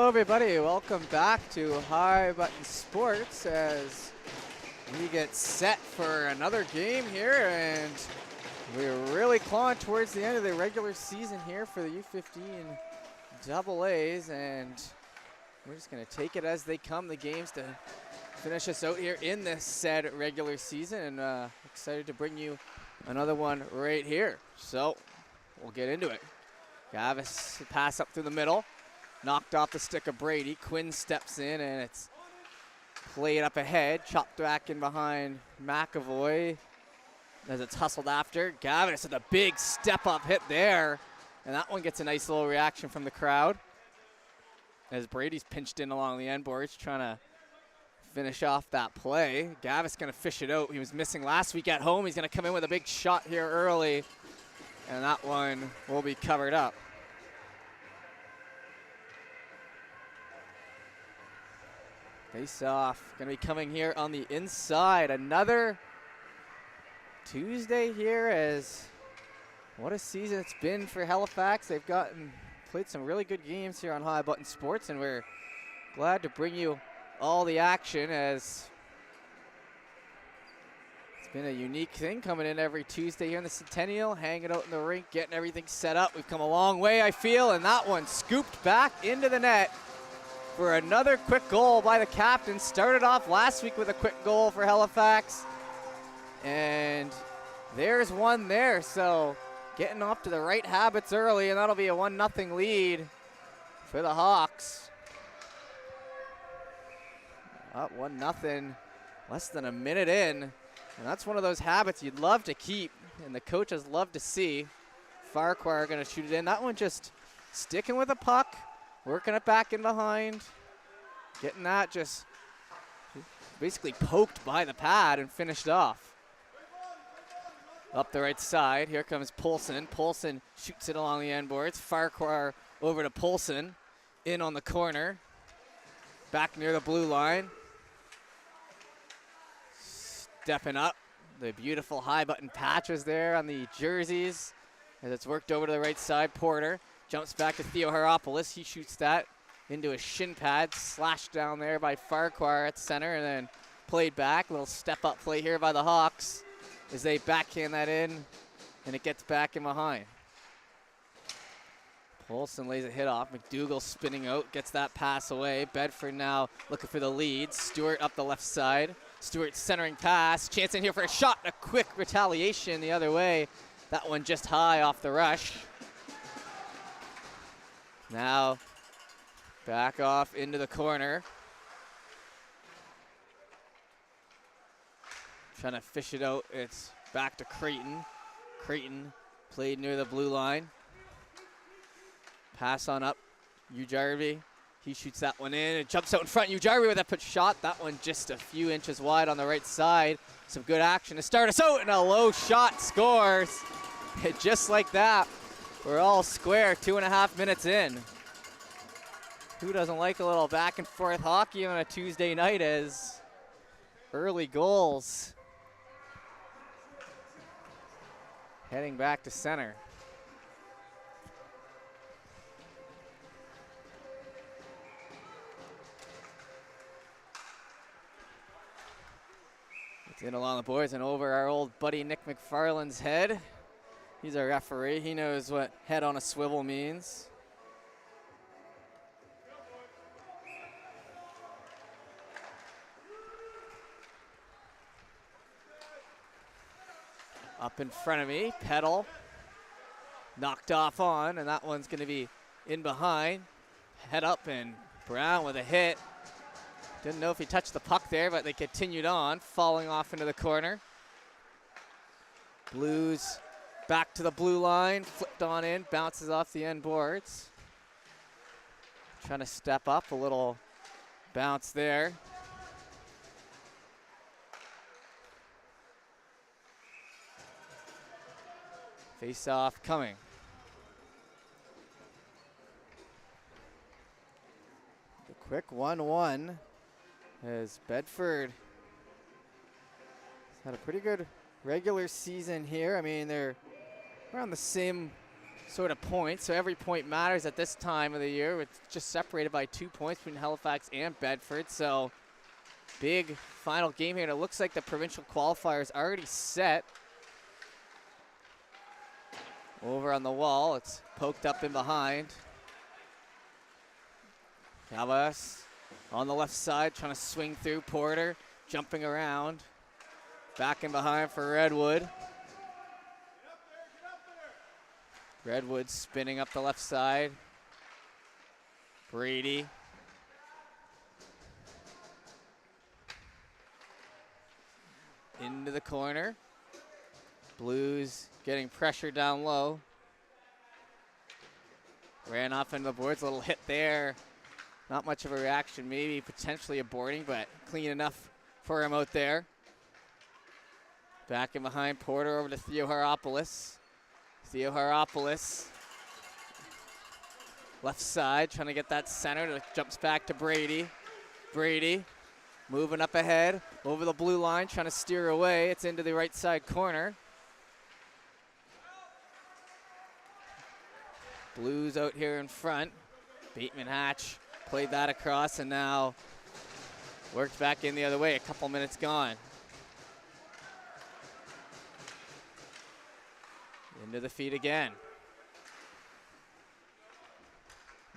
Hello everybody, welcome back to High Button Sports as we get set for another game here, and we're really clawing towards the end of the regular season here for the U15AAs, and we're just going to take it as they come, the games to finish us out here in this said regular season, and excited to bring you another one right here. So we'll get into it. Gavis pass up through the middle. Knocked off the stick of Brady. Quinn steps in, and it's played up ahead. Chopped back in behind McAvoy as it's hustled after. Gavis with a big step-up hit there, and that one gets a nice little reaction from the crowd as Brady's pinched in along the end boards trying to finish off that play. Gavis going to fish it out. He was missing last week at home. He's going to come in with a big shot here early, and that one will be covered up. Face off, going to be coming here on the inside. Another Tuesday here, as what a season it's been for Halifax. They've played some really good games here on High Button Sports, and we're glad to bring you all the action, as it's been a unique thing coming in every Tuesday here in the Centennial, hanging out in the rink, getting everything set up. We've come a long way, I feel, and that one scooped back into the net for another quick goal by the captain. Started off last week with a quick goal for Halifax, and there's one there. So getting off to the right habits early, and that'll be a 1-0 lead for the Hawks. Up 1-0, less than a minute in, and that's one of those habits you'd love to keep, and the coaches love to see. Farquhar going to shoot it in. That one just sticking with the puck, working it back in behind, getting that just basically poked by the pad and finished off. Up the right side, here comes Poulsen. Poulsen shoots it along the end boards. Farquhar over to Poulsen, in on the corner, back near the blue line. Stepping up, the beautiful high button patches there on the jerseys as it's worked over to the right side. Porter jumps back to Theo Haropoulos. He shoots that into a shin pad, slashed down there by Farquhar at center, and then played back. A little step-up play here by the Hawks as they backhand that in, and it gets back in behind. Poulsen lays a hit off. McDougall spinning out, gets that pass away. Bedford now looking for the lead. Stewart up the left side. Stewart centering pass. Chance in here for a shot. A quick retaliation the other way. That one just high off the rush. Now back off into the corner. Trying to fish it out. It's back to Creighton. Creighton played near the blue line. Pass on up. Ujarvi. He shoots that one in. It jumps out in front. Ujarvi with that put shot. That one just a few inches wide on the right side. Some good action to start us out, and a low shot scores. Just like that, we're all square 2.5 minutes in. Who doesn't like a little back and forth hockey on a Tuesday night as early goals? Heading back to center. It's in along the boards and over our old buddy Nick McFarland's head. He's our referee. He knows what head on a swivel means. Up in front of me, Petal knocked off on, and that one's going to be in behind. Head up, and Brown with a hit. Didn't know if he touched the puck there, but they continued on, falling off into the corner. Blues back to the blue line, flipped on in, bounces off the end boards. Trying to step up, a little bounce there. Face-off coming. The quick 1-1 as Bedford has had a pretty good regular season here. I mean, they're around the same sort of points, so every point matters at this time of the year. It's just separated by 2 points between Halifax and Bedford, so big final game here. And it looks like the provincial qualifier is already set. Over on the wall, it's poked up in behind. Calvas on the left side, trying to swing through. Porter jumping around. Back in behind for Redwood. Redwood spinning up the left side. Brady. Into the corner. Blues getting pressure down low. Ran off into the boards, a little hit there. Not much of a reaction, maybe potentially a boarding, but clean enough for him out there. Back in behind, Porter over to Theo Haropoulos. Theo Haropoulos, left side, trying to get that center. Jumps back to Brady. Brady moving up ahead, over the blue line, trying to steer away. It's into the right side corner. Blues out here in front. Bateman Hatch played that across and now worked back in the other way. A couple minutes gone. Into the feet again.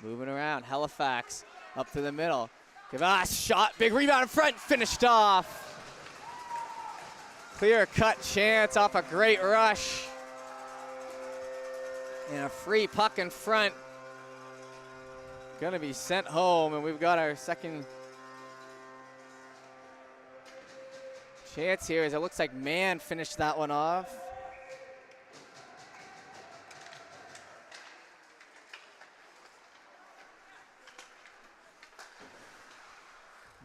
Moving around, Halifax up to the middle. Shot, big rebound in front, finished off. Clear cut chance off a great rush. And a free puck in front. Gonna be sent home, and we've got our second chance here as it looks like Mann finished that one off.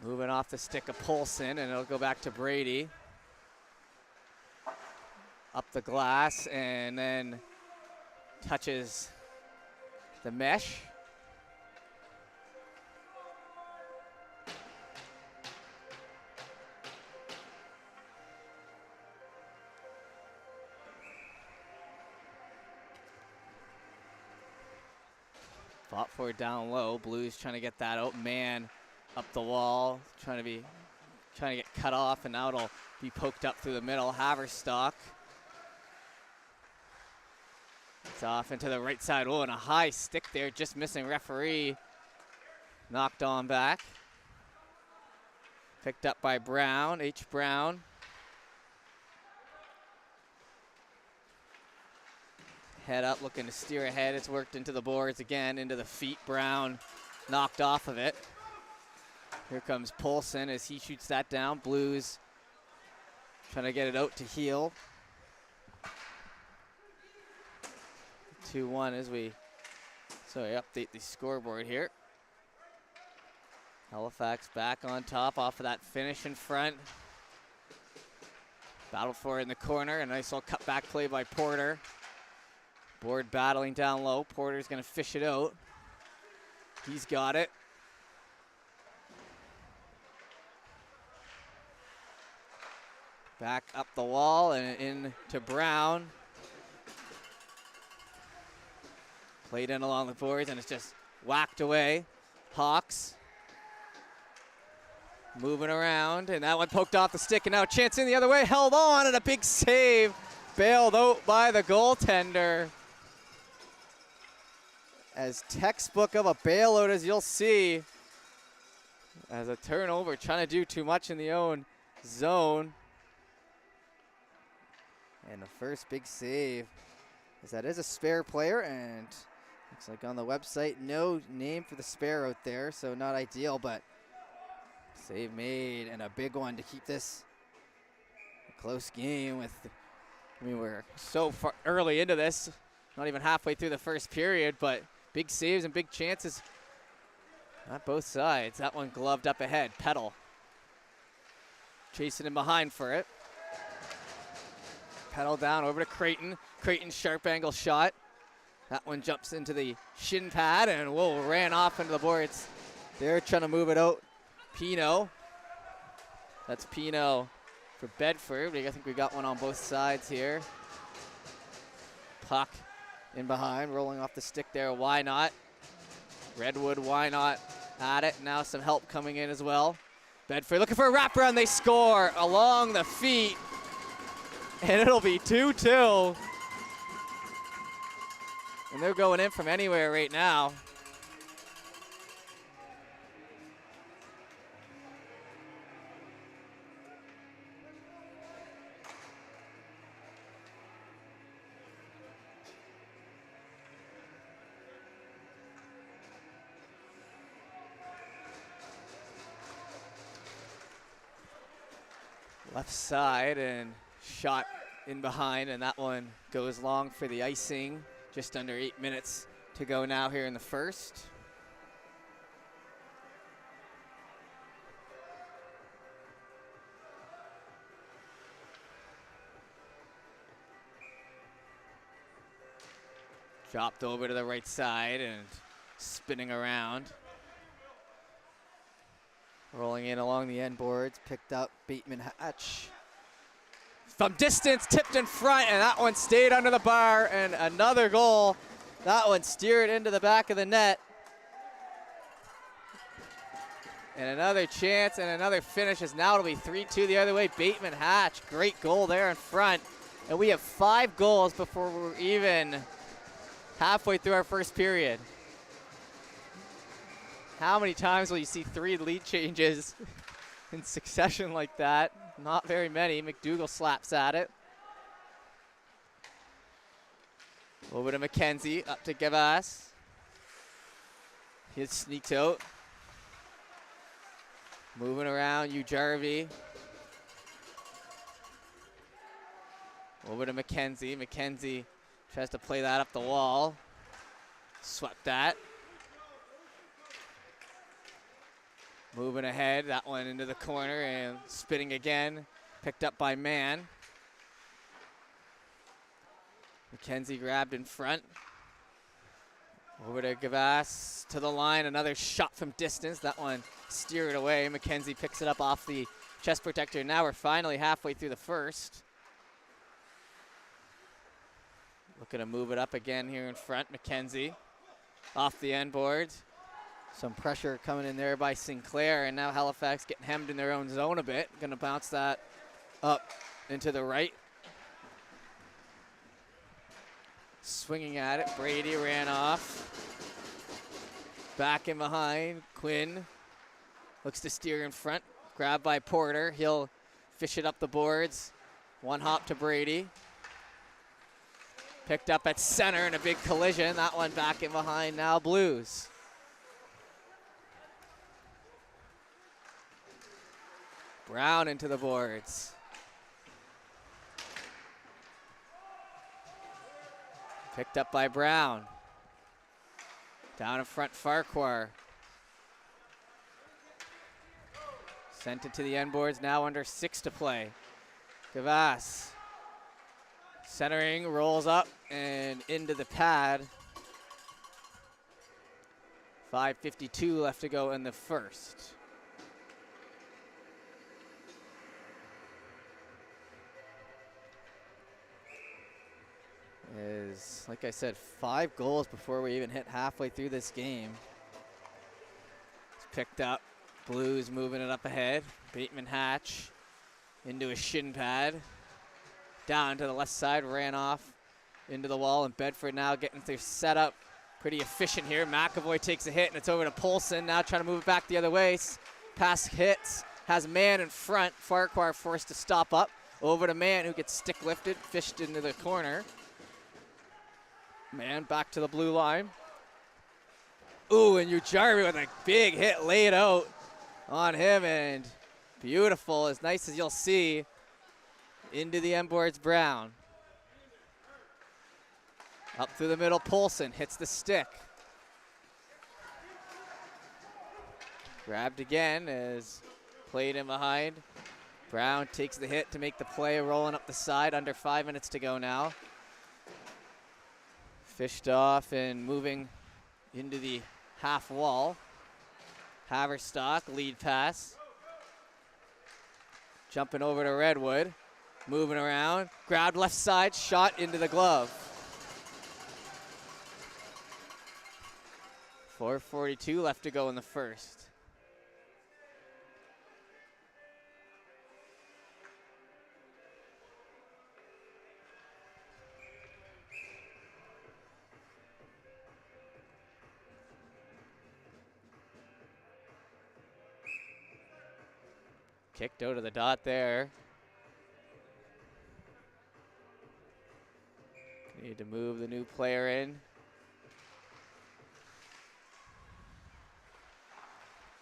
Moving off the stick of Polson, and it'll go back to Brady. Up the glass, and then touches the mesh. Fought for it down low. Blues trying to get that out. Mann up the wall, trying to get cut off, and now it'll be poked up through the middle. Haverstock. It's off into the right side. Oh, and a high stick there, just missing referee. Knocked on back. Picked up by Brown, H. Brown. Head up, looking to steer ahead. It's worked into the boards again, into the feet. Brown knocked off of it. Here comes Polson as he shoots that down. Blues trying to get it out to Heel. 2-1 as we update the scoreboard here. Halifax back on top off of that finish in front. Battle for it in the corner. A nice little cutback play by Porter. Board battling down low. Porter's going to fish it out. He's got it. Back up the wall and in to Brown. Played in along the boards and it's just whacked away. Hawks moving around, and that one poked off the stick, and now a chance in the other way. Held on, and a big save. Bailed out by the goaltender. As textbook of a bailout as you'll see. As a turnover, trying to do too much in the own zone. And the first big save, as that is a spare player, and looks like on the website, no name for the spare out there, so not ideal, but save made, and a big one to keep this a close game with, we're so far early into this, not even halfway through the first period, but big saves and big chances on both sides. That one gloved up ahead. Petal chasing him behind for it. Petal down over to Creighton. Creighton sharp angle shot. That one jumps into the shin pad and ran off into the boards. They're trying to move it out. Pino. That's Pino for Bedford. I think we got one on both sides here. Puck in behind, rolling off the stick there. Why not? Redwood, why not? At it. Now some help coming in as well. Bedford looking for a wraparound. They score along the feet. And it'll be 2-2. And they're going in from anywhere right now. Left side and shot in behind, and that one goes long for the icing. Just under 8 minutes to go now here in the first. Dropped over to the right side and spinning around. Rolling in along the end boards, picked up Bateman Hatch. From distance, tipped in front, and that one stayed under the bar, and another goal. That one steered into the back of the net. And another chance and another finish, as now it'll be 3-2 the other way. Bateman Hatch, great goal there in front. And we have 5 goals before we're even halfway through our first period. How many times will you see 3 lead changes in succession like that? Not very many. McDougall slaps at it. Over to McKenzie, up to Gavas. He sneaked out. Moving around, Ujarvi. Over to McKenzie. McKenzie tries to play that up the wall. Swept that. Moving ahead, that one into the corner and spinning again. Picked up by Mann. McKenzie grabbed in front. Over to Gavas, to the line, another shot from distance. That one steered away. McKenzie picks it up off the chest protector. Now we're finally halfway through the first. Looking to move it up again here in front. McKenzie off the end boards. Some pressure coming in there by Sinclair, and now Halifax getting hemmed in their own zone a bit. Gonna bounce that up into the right. Swinging at it, Brady ran off. Back in behind, Quinn looks to steer in front. Grabbed by Porter, he'll fish it up the boards. One hop to Brady. Picked up at center in a big collision. That one back in behind now, Blues. Brown into the boards. Picked up by Brown. Down in front, Farquhar. Sent it to the end boards, now under 6 to play. Gavas. Centering, rolls up and into the pad. 5:52 left to go in the first. Is, like I said, 5 goals before we even hit halfway through this game. It's picked up. Blues moving it up ahead. Bateman Hatch into a shin pad. Down to the left side, ran off into the wall, and Bedford now getting their setup pretty efficient here. McAvoy takes a hit, and it's over to Polson, now trying to move it back the other way. Pass hits, has Mann in front. Farquhar forced to stop up. Over to Mann, who gets stick lifted, fished into the corner. Mann back to the blue line. Ooh, and Ujarvi with a big hit laid out on him, and beautiful, as nice as you'll see. Into the end boards, Brown. Up through the middle, Polson hits the stick. Grabbed again as played in behind. Brown takes the hit to make the play, rolling up the side. Under 5 minutes to go now. Fished off and moving into the half wall. Haverstock, lead pass. Jumping over to Redwood. Moving around, grabbed left side, shot into the glove. 4:42 left to go in the first. Kicked out of the dot there. Need to move the new player in.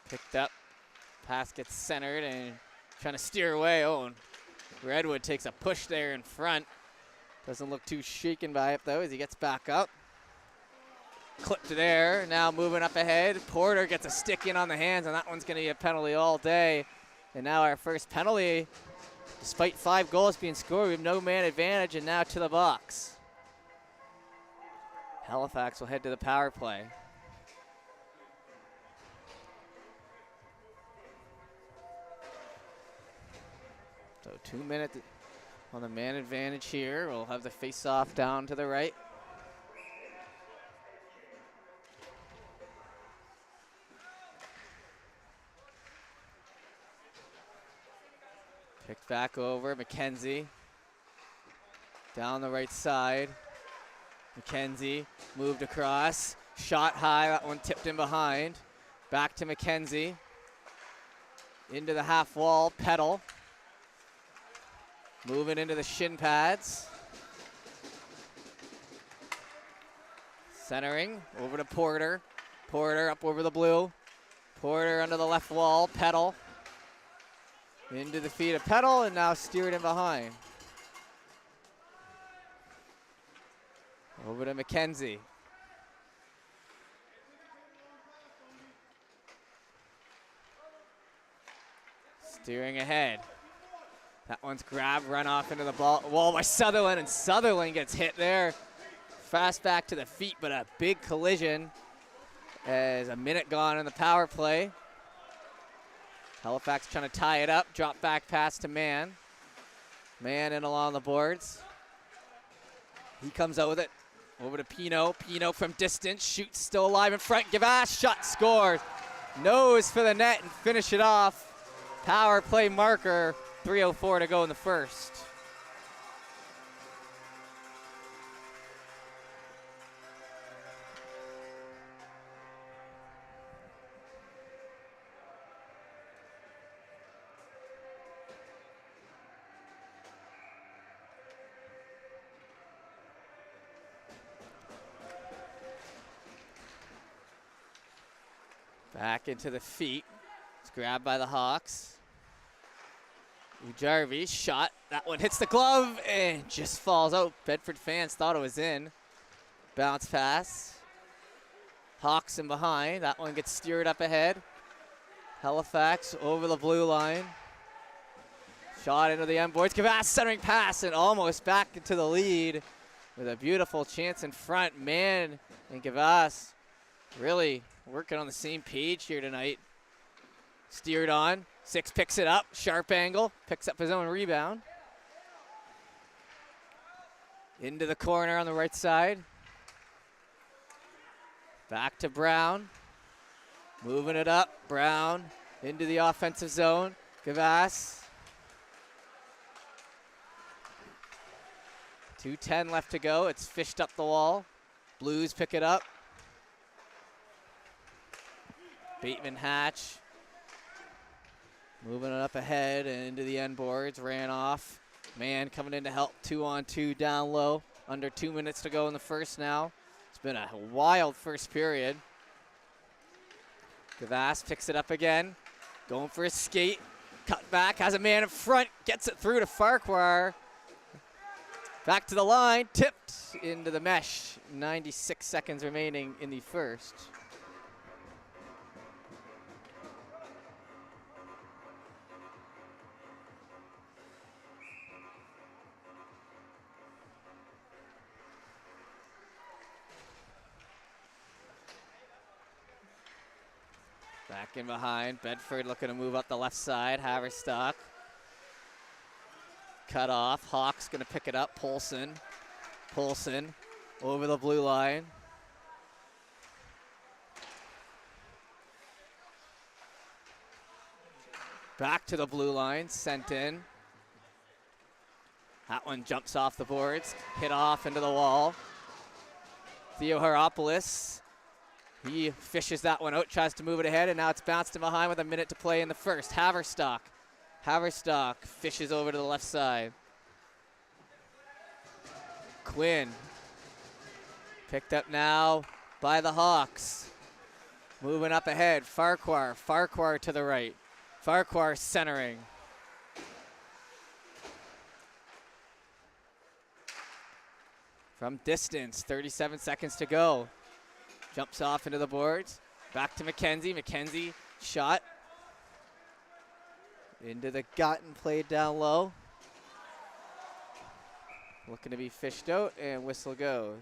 Picked up. Pass gets centered and trying to steer away. Oh, and Redwood takes a push there in front. Doesn't look too shaken by it though as he gets back up. Clipped there. Now moving up ahead. Porter gets a stick in on the hands, and that one's going to be a penalty all day. And now our first penalty. Despite 5 goals being scored, we have no man advantage, and now to the box. Halifax will head to the power play. So 2 minutes on the man advantage here. We'll have the face-off down to the right. Picked back over, McKenzie. Down the right side. McKenzie moved across. Shot high, that one tipped in behind. Back to McKenzie. Into the half wall, Petal. Moving into the shin pads. Centering, over to Porter. Porter up over the blue. Porter under the left wall, Petal. Into the feet of Petal, and now steered in behind. Over to McKenzie. Steering ahead. That one's grabbed, run off into the wall by Sutherland, and Sutherland gets hit there. Fast back to the feet, but a big collision as a minute gone in the power play. Halifax trying to tie it up, drop back pass to Mann. Mann in along the boards. He comes out with it. Over to Pino. Pino from distance, shoots still alive in front. Gavass, shot scores. Nose for the net and finish it off. Power play marker, 3:04 to go in the first. Back into the feet. It's grabbed by the Hawks. Ujarvi shot. That one hits the glove and just falls out. Bedford fans thought it was in. Bounce pass. Hawks in behind. That one gets steered up ahead. Halifax over the blue line. Shot into the end boards. Gavass centering pass and almost back into the lead with a beautiful chance in front. Mann and Gavass really working on the same page here tonight. Steered on. Six picks it up. Sharp angle. Picks up his own rebound. Into the corner on the right side. Back to Brown. Moving it up. Brown into the offensive zone. Gavass. 2:10 left to go. It's fished up the wall. Blues pick it up. Bateman Hatch. Moving it up ahead and into the end boards. Ran off. Mann coming in to help. 2-on-2 down low. Under 2 minutes to go in the first now. It's been a wild first period. Gavass picks it up again. Going for a skate. Cut back. Has a man in front. Gets it through to Farquhar. Back to the line. Tipped into the mesh. 96 seconds remaining in the first. Back in behind. Bedford looking to move up the left side. Haverstock. Cut off. Hawks going to pick it up. Polson. Polson over the blue line. Back to the blue line, sent in. That one jumps off the boards, hit off into the wall. Theo Haropoulos, he fishes that one out, tries to move it ahead, and now it's bounced in behind with a minute to play in the first. Haverstock fishes over to the left side. Quinn, picked up now by the Hawks. Moving up ahead, Farquhar to the right. Farquhar centering. From distance, 37 seconds to go. Jumps off into the boards. Back to McKenzie. McKenzie, shot. Into the gut and played down low. Looking to be fished out, and whistle goes.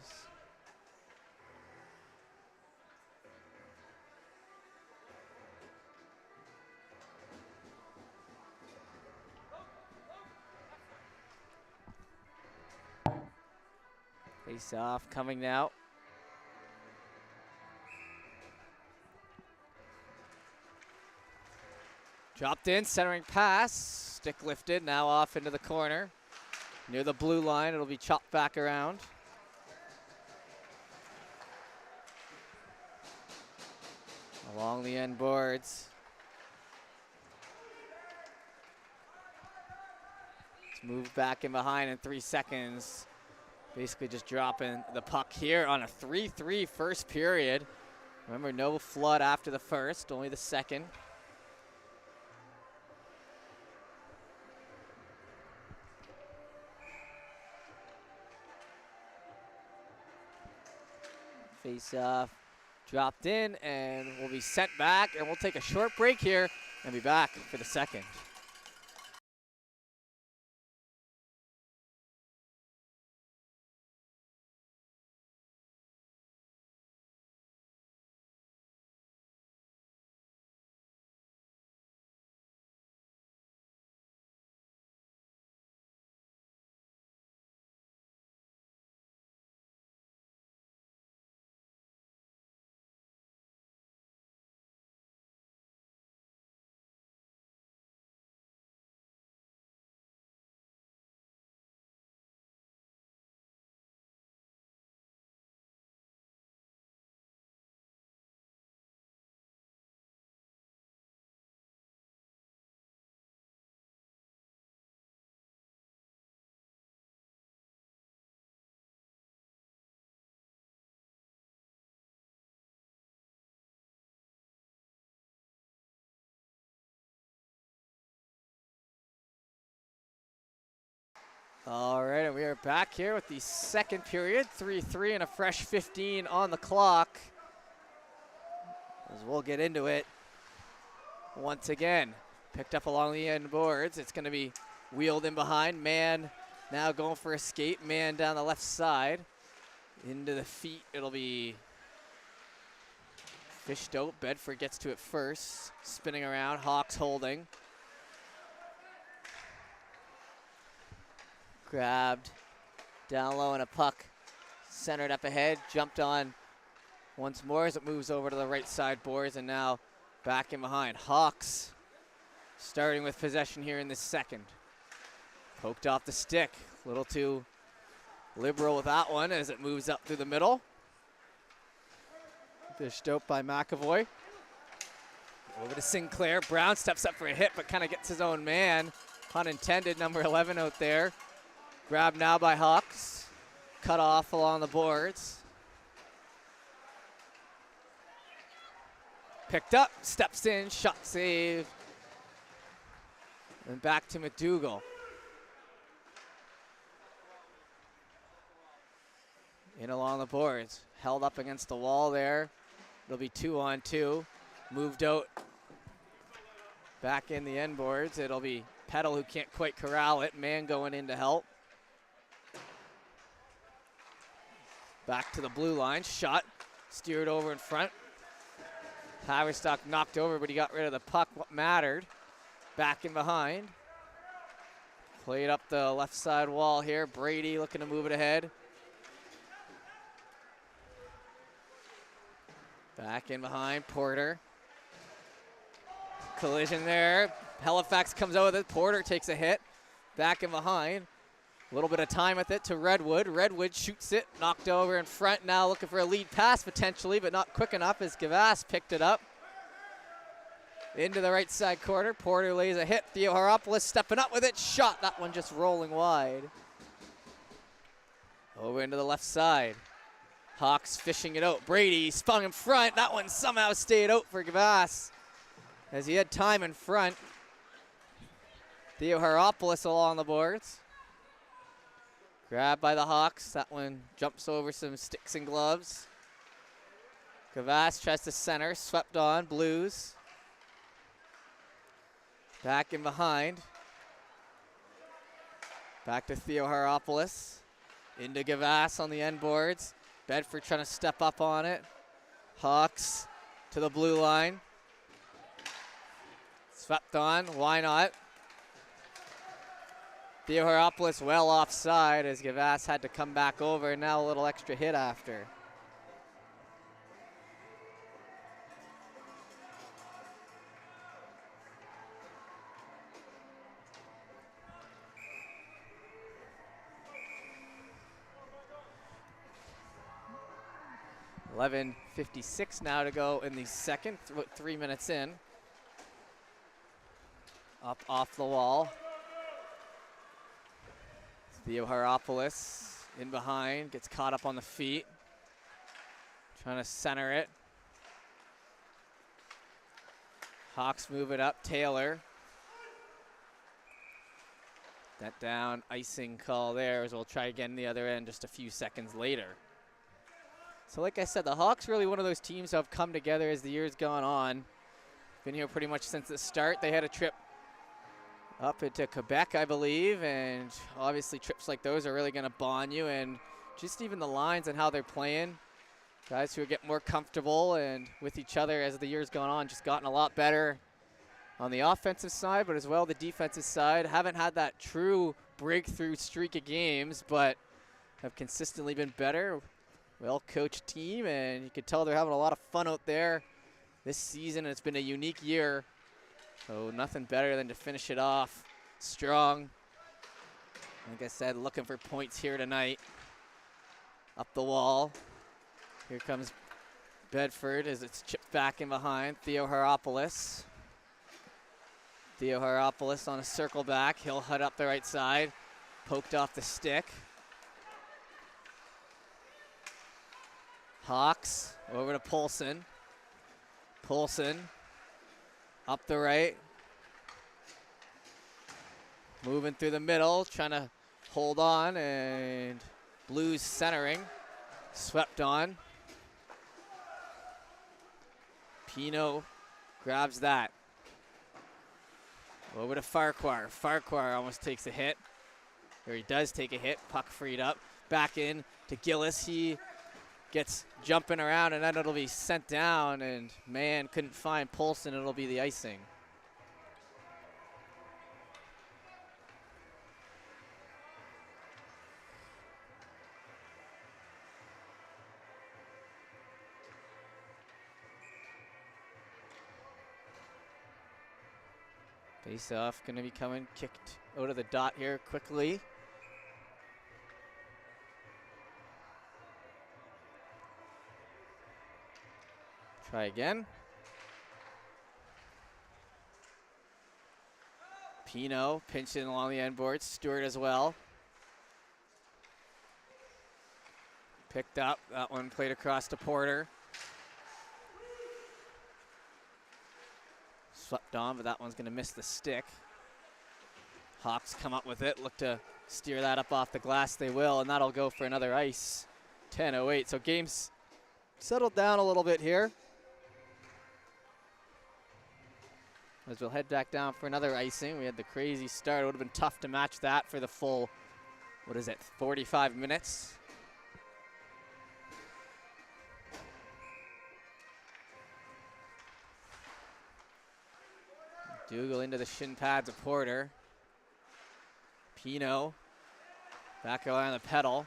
Face off coming now. Dropped in, centering pass. Stick lifted, now off into the corner. Near the blue line, it'll be chopped back around. Along the end boards. It's moved back in behind in 3 seconds. Basically just dropping the puck here on a 3-3 first period. Remember, no flood after the first, only the second. Face off, dropped in, and will be sent back, and we'll take a short break here and be back for the second. All right, and we are back here with the second period, 3-3 and a fresh 15 on the clock. As we'll get into it once again. Picked up along the end boards. It's going to be wheeled in behind. Man now going for a skate. Man down the left side. Into the feet, it'll be fished out. Bedford gets to it first. Spinning around, Hawks holding. Grabbed down low, and a puck centered up ahead. Jumped on once more as it moves over to the right side boards, and now back in behind. Hawks starting with possession here in the second. Poked off the stick. A little too liberal with that one as it moves up through the middle. Fished out by McAvoy. Over to Sinclair. Brown steps up for a hit, but kind of gets his own man. Pun intended, number 11 out there. Grabbed now by Hawks. Cut off along the boards. Picked up, steps in, shot save. And back to McDougall. In along the boards. Held up against the wall there. It'll be 2-on-2. Moved out back in the end boards. It'll be Petal who can't quite corral it. Man going in to help. Back to the blue line. Shot. Steered over in front. Haverstock knocked over, but he got rid of the puck. What mattered. Back in behind. Played up the left side wall here. Brady looking to move it ahead. Back in behind. Porter. Collision there. Halifax comes out with it. Porter takes a hit. Back and behind. A little bit of time with it to Redwood. Redwood shoots it. Knocked over in front now, looking for a lead pass potentially, but not quick enough as Gavass picked it up. Into the right side corner. Porter lays a hit. Theoharopoulos stepping up with it. Shot. That one just rolling wide. Over into the left side. Hawks fishing it out. Brady spun in front. That one somehow stayed out for Gavass as he had time in front. Theoharopoulos along the boards. Grabbed by the Hawks. That one jumps over some sticks and gloves. Gavass tries to center. Swept on. Blues. Back in behind. Back to Theoharopoulos. Into Gavass on the end boards. Bedford trying to step up on it. Hawks to the blue line. Swept on. Why not? Theoharopoulos well offside as Gavass had to come back over, and now a little extra hit after. .11:56 now to go in the second, 3 minutes in. Up off the wall. Theoharopoulos in behind, gets caught up on the feet. Trying to center it. Hawks move it up, Taylor. That down, icing call there, as we'll try again the other end just a few seconds later. So like I said, the Hawks really one of those teams that have come together as the year's gone on. Been here pretty much since the start. They had a trip up into Quebec, I believe, and obviously trips like those are really going to bond you, and just even the lines and how they're playing. Guys who are getting more comfortable and with each other as the year's gone on, just gotten a lot better on the offensive side, but as well the defensive side. Haven't had that true breakthrough streak of games, but have consistently been better. Well-coached team, and you can tell they're having a lot of fun out there this season. It's been a unique year, so nothing better than to finish it off strong. Like I said, looking for points here tonight. Up the wall. Here comes Bedford as it's chipped back in behind. Theoharopoulos. Theoharopoulos on a circle back. He'll head up the right side. Poked off the stick. Hawks over to Polson. Polson up the right. Moving through the middle, trying to hold on, and Blues centering. Swept on. Pino grabs that. Over to Farquhar. Farquhar almost takes a hit. Or he does take a hit. Puck freed up. Back in to Gillis. He gets jumping around, and then it'll be sent down, and man couldn't find Polson. It'll be the icing. Face off, going to be coming, kicked out of the dot here quickly. Try again. Pino pinching along the end board. Stewart as well. Picked up. That one played across to Porter. Swept on, but that one's going to miss the stick. Hawks come up with it. Look to steer that up off the glass. They will, and that'll go for another ice. 10:08. So game's settled down a little bit here. As we'll head back down for another icing. We had the crazy start. It would have been tough to match that for the full, 45 minutes. Dougal into the shin pads of Porter. Pino back around the pedal.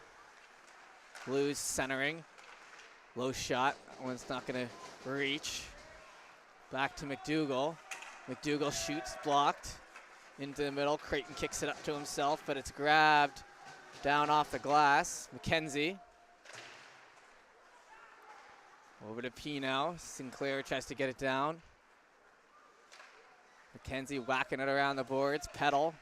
Blues centering. Low shot. That one's not going to reach. Back to McDougal. McDougall shoots, blocked. Into the middle, Creighton kicks it up to himself, but it's grabbed down off the glass. McKenzie. Over to P now. Sinclair tries to get it down. McKenzie whacking it around the boards. Pedal.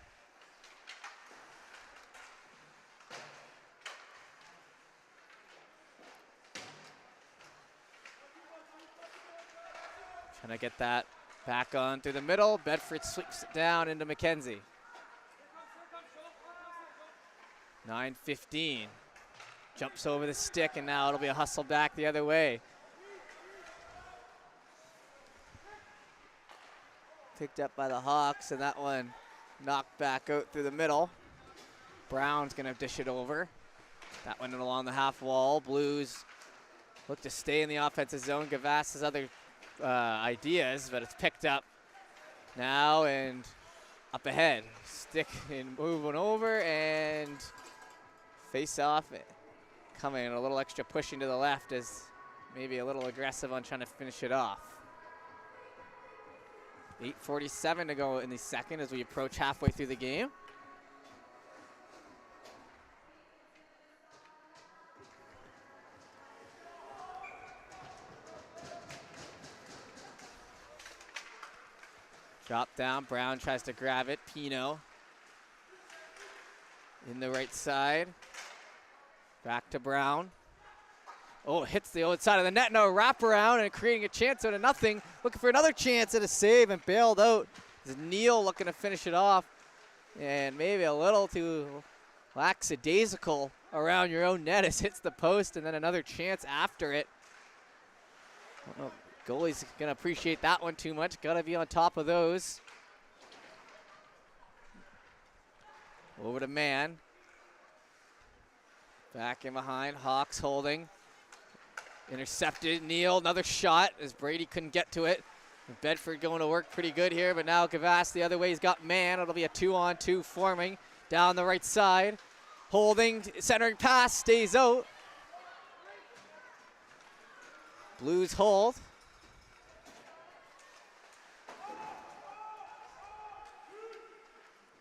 Trying to get that back on through the middle. Bedford sweeps it down into McKenzie. 9:15. Jumps over the stick, and now it'll be a hustle back the other way. Picked up by the Hawks, and that one knocked back out through the middle. Brown's going to dish it over. That one along the half wall. Blues look to stay in the offensive zone. Gavass has other ideas, but it's picked up now and up ahead. Stick and moving over, and face off. Coming a little extra pushing to the left is maybe a little aggressive on trying to finish it off. 8:47 to go in the second as we approach halfway through the game. Drop down, Brown tries to grab it. Pino in the right side. Back to Brown. Oh, hits the outside of the net. No, wraparound and creating a chance out of nothing. Looking for another chance at a save and bailed out. Is Neal looking to finish it off. And maybe a little too lackadaisical around your own net as hits the post, and then another chance after it. Oh, goalie's going to appreciate that one too much. Got to be on top of those. Over to Mann. Back in behind. Hawks holding. Intercepted. Neal, another shot as Brady couldn't get to it. And Bedford going to work pretty good here, but now Gavass the other way. He's got Mann. It'll be a 2-on-2 forming down the right side. Holding, centering pass, stays out. Blues hold.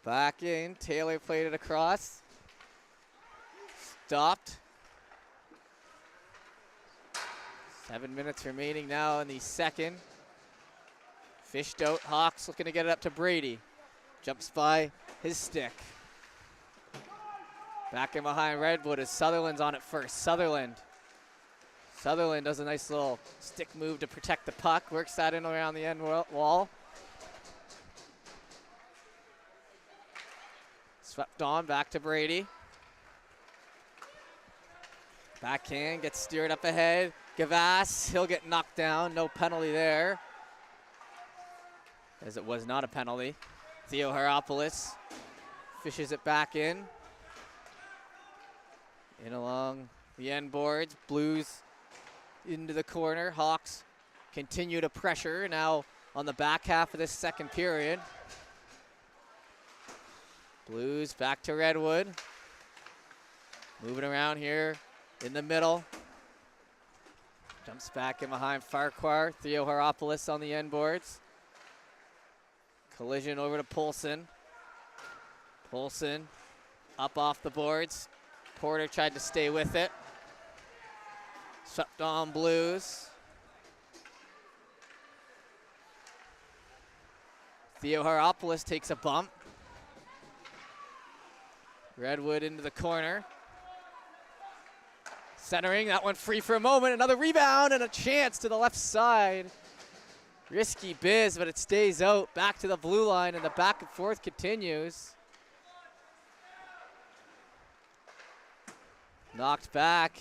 Back in, Taylor played it across. Stopped. 7 minutes remaining now in the second. Fished out, Hawks looking to get it up to Brady. Jumps by his stick. Back in behind Redwood as Sutherland's on it first. Sutherland does a nice little stick move to protect the puck. Works that in around the end wall. Swept on, back to Brady. Backhand, gets steered up ahead. Gavass, he'll get knocked down. No penalty there, as it was not a penalty. Theo Haropoulos fishes it back in. In along the end boards. Blues into the corner. Hawks continue to pressure now on the back half of this second period. Blues back to Redwood. Moving around here in the middle. Jumps back in behind Farquhar. Theo Haropoulos on the end boards. Collision over to Poulsen. Poulsen up off the boards. Porter tried to stay with it. Swept on Blues. Theo Haropoulos takes a bump. Redwood into the corner. Centering, that one free for a moment. Another rebound and a chance to the left side. Risky biz, but it stays out. Back to the blue line, and the back and forth continues. Knocked back,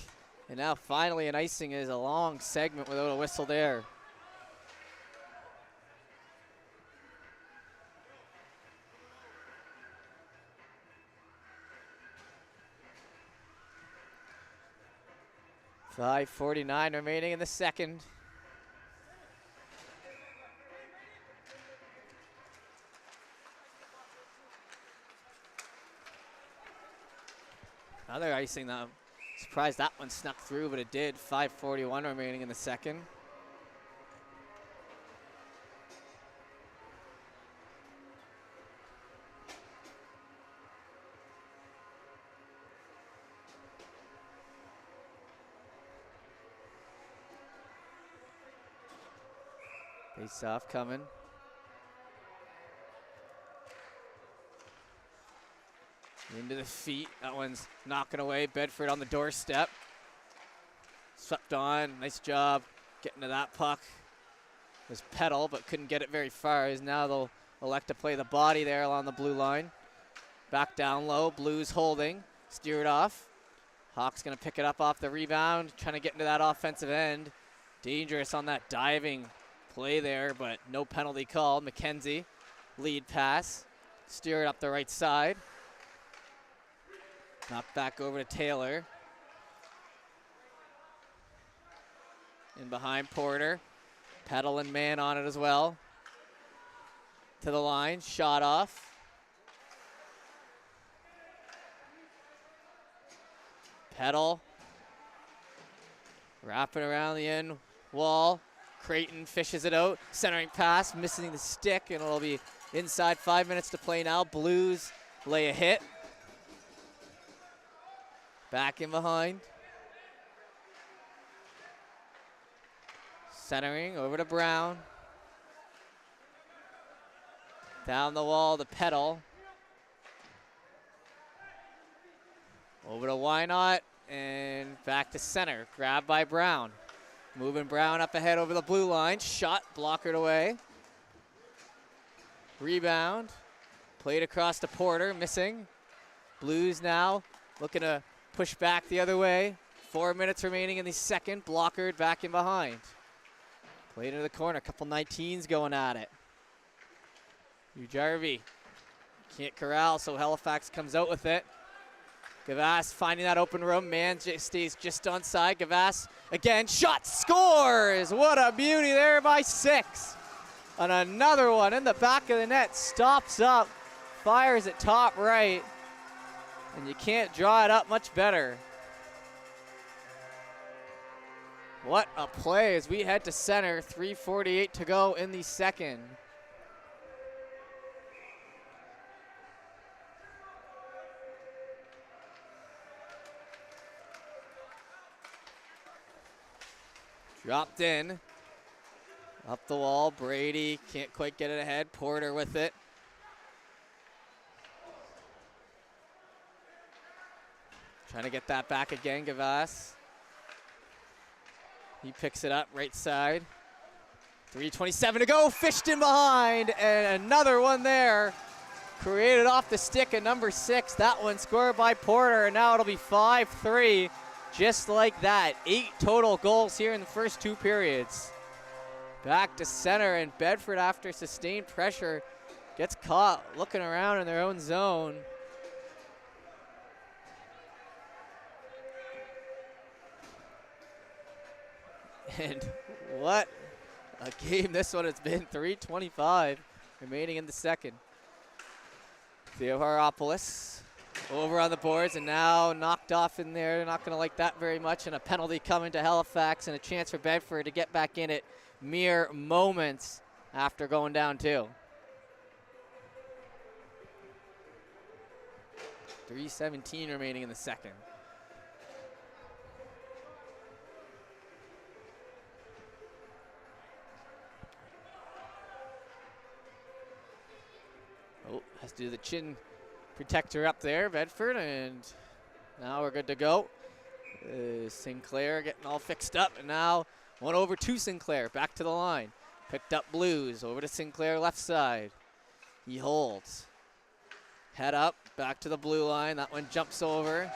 and now finally an icing is a long segment without a whistle there. .5:49 remaining in the second. Another icing, though. Surprised that one snuck through, but it did. 5:41 remaining in the second. Face off coming. Into the feet. That one's knocking away. Bedford on the doorstep. Swept on. Nice job getting to that puck. It was Petal, but couldn't get it very far. As now they'll elect to play the body there along the blue line. Back down low. Blues holding. Steer it off. Hawks going to pick it up off the rebound. Trying to get into that offensive end. Dangerous on that diving play there, but no penalty called. McKenzie, lead pass. Steer it up the right side. Knocked back over to Taylor. In behind Porter. Petal and man on it as well. To the line, shot off. Petal. Wrapping around the end wall. Creighton fishes it out. Centering pass, missing the stick, and it'll be inside 5 minutes to play now. Blues lay a hit. Back in behind. Centering over to Brown. Down the wall to Petal. Over to Wynot and back to center. Grabbed by Brown. Moving Brown up ahead over the blue line. Shot blockered away. Rebound. Played across to Porter, missing. Blues now looking to push back the other way. 4 minutes remaining in the second. Blockered back in behind. Played into the corner. A couple 19s going at it. Ujarvi can't corral, so Halifax comes out with it. Gavass finding that open room. Man stays just onside. Gavass again. Shot, scores! What a beauty there by 6. And another one in the back of the net. Stops up. Fires it top right. And you can't draw it up much better. What a play as we head to center. 3:48 to go in the second. Dropped in. Up the wall. Brady can't quite get it ahead. Porter with it. Trying to get that back again, Gavass. He picks it up right side. 3:27 to go. Fished in behind. And another one there. Created off the stick at number 6. That one scored by Porter. And now it'll be 5-3. Just like that. 8 total goals here in the first 2 periods. Back to center, and Bedford, after sustained pressure, gets caught looking around in their own zone. And what a game this one has been. 3:25 remaining in the second. Theoharopoulos over on the boards and now knocked off in there. They're not going to like that very much, and a penalty coming to Halifax and a chance for Bedford to get back in it mere moments after going down 2. 3:17 remaining in the second. Oh, has to do the chin protector up there, Bedford, and now we're good to go. Sinclair getting all fixed up, and now one over to Sinclair, back to the line. Picked up Blues, over to Sinclair left side. He holds. Head up, back to the blue line. That one jumps over.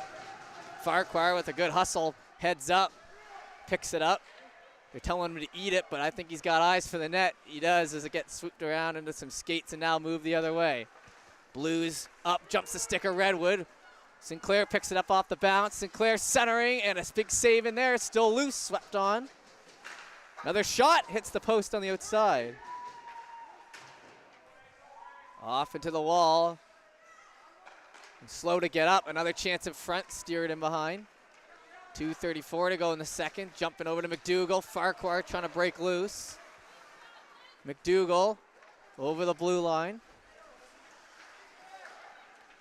Farquhar with a good hustle, heads up, picks it up. They're telling him to eat it, but I think he's got eyes for the net. He does as it gets swooped around into some skates and now move the other way. Blues up, jumps the sticker, Redwood. Sinclair picks it up off the bounce. Sinclair centering, and a big save in there. Still loose, swept on. Another shot, hits the post on the outside. Off into the wall. And slow to get up, another chance in front, steer it in behind. 2:34 to go in the second. Jumping over to McDougall. Farquhar trying to break loose. McDougall over the blue line.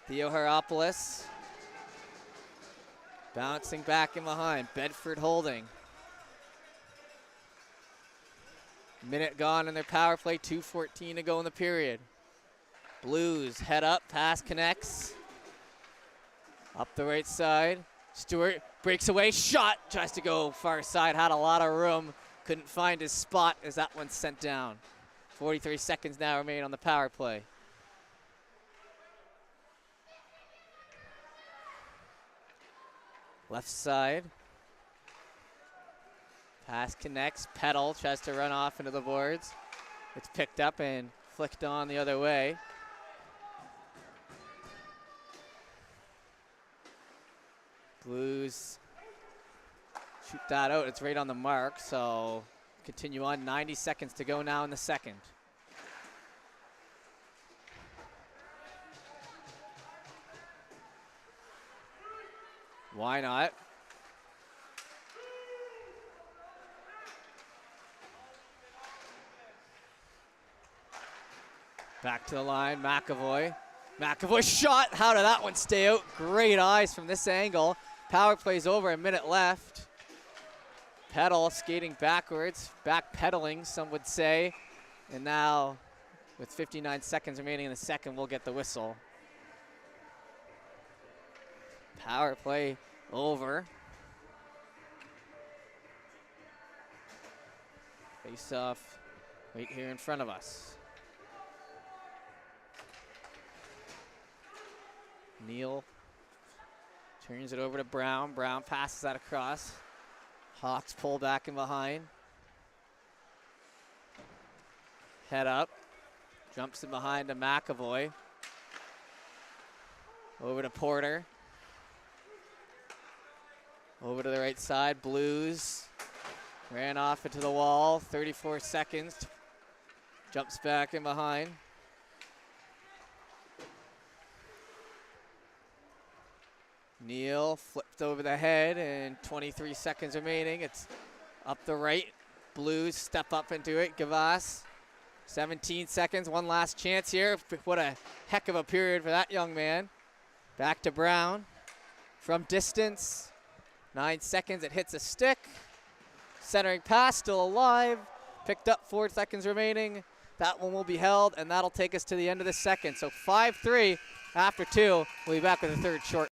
Theoharopoulos bouncing back in behind. Bedford holding. Minute gone in their power play, 2:14 to go in the period. Blues head up, pass connects. Up the right side. Stewart breaks away, shot, tries to go far side, had a lot of room. Couldn't find his spot as that one's sent down. 43 seconds now remain on the power play. Left side. Pass connects, Petal tries to run off into the boards. It's picked up and flicked on the other way. Blues shoot that out, it's right on the mark, so continue on, 90 seconds to go now in the second. Why not? Back to the line, McAvoy. McAvoy shot, how did that one stay out? Great eyes from this angle. Power play's over, a minute left. Petal skating backwards, backpedaling, some would say. And now, with 59 seconds remaining in the second, we'll get the whistle. Power play over. Face off right here in front of us. Neal turns it over to Brown. Brown passes that across. Hawks pull back and behind. Head up. Jumps in behind to McAvoy. Over to Porter. Over to the right side. Blues. Ran off into the wall. 34 seconds. Jumps back in behind. Neal flipped over the head and 23 seconds remaining. It's up the right. Blues step up into it. Gavas, 17 seconds, one last chance here. What a heck of a period for that young man. Back to Brown. From distance, 9 seconds, it hits a stick. Centering pass, still alive. Picked up, 4 seconds remaining. That one will be held, and that'll take us to the end of the second. So 5-3 after 2. We'll be back with the third short.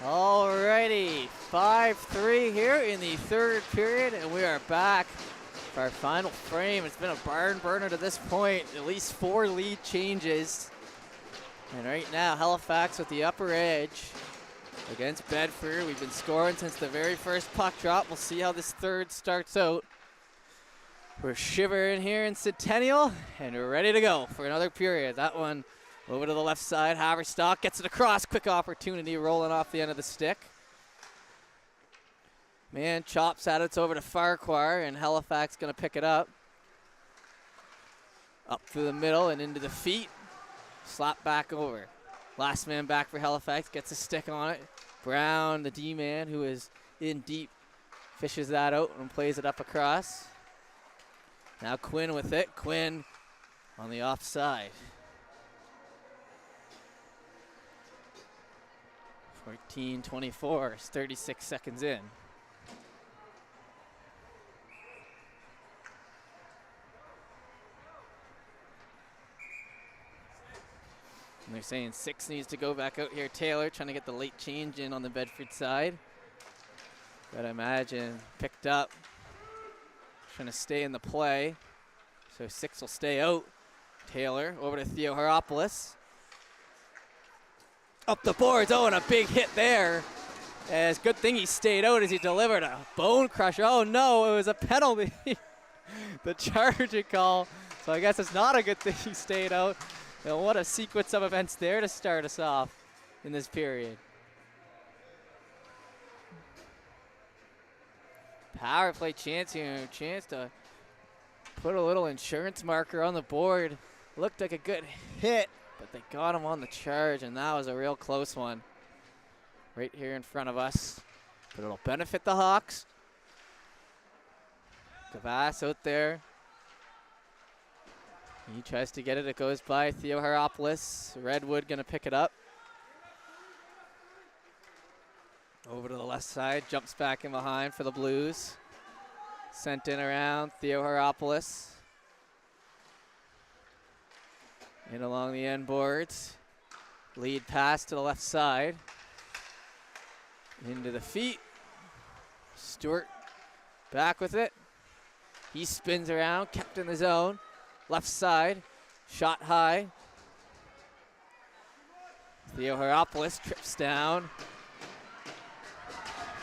Alrighty, 5-3 here in the third period, and we are back for our final frame. It's been a barn burner to this point, at least 4 lead changes. And right now, Halifax with the upper edge against Bedford. We've been scoring since the very first puck drop. We'll see how this third starts out. We're shivering here in Centennial, and we're ready to go for another period. That one over to the left side. Haverstock gets it across. Quick opportunity rolling off the end of the stick. Man chops at it. It's over to Farquhar, and Halifax going to pick it up. Up through the middle and into the feet. Slap back over. Last man back for Halifax. Gets a stick on it. Brown, the D-man, who is in deep, fishes that out and plays it up across. Now Quinn with it. Quinn on the offside. 14-24, 36 seconds in. And they're saying 6 needs to go back out here. Taylor trying to get the late change in on the Bedford side. But I imagine picked up. Trying to stay in the play. So 6 will stay out. Taylor over to Theo Haropoulos. Up the boards. Oh, and a big hit there. And it's a good thing he stayed out as he delivered a bone crusher. Oh no, it was a penalty. The charging call. So I guess it's not a good thing he stayed out. And what a sequence of events there to start us off in this period. Power play chance here. Chance to put a little insurance marker on the board. Looked like a good hit, but they got him on the charge, and that was a real close one. Right here in front of us. But it'll benefit the Hawks. Gavass out there. He tries to get it. It goes by Theo Haropoulos. Redwood going to pick it up. Over to the left side. Jumps back in behind for the Blues. Sent in around Theo Haropoulos. In along the end boards. Lead pass to the left side. Into the feet. Stewart back with it. He spins around, kept in the zone. Left side, shot high. Theo Haropoulos trips down.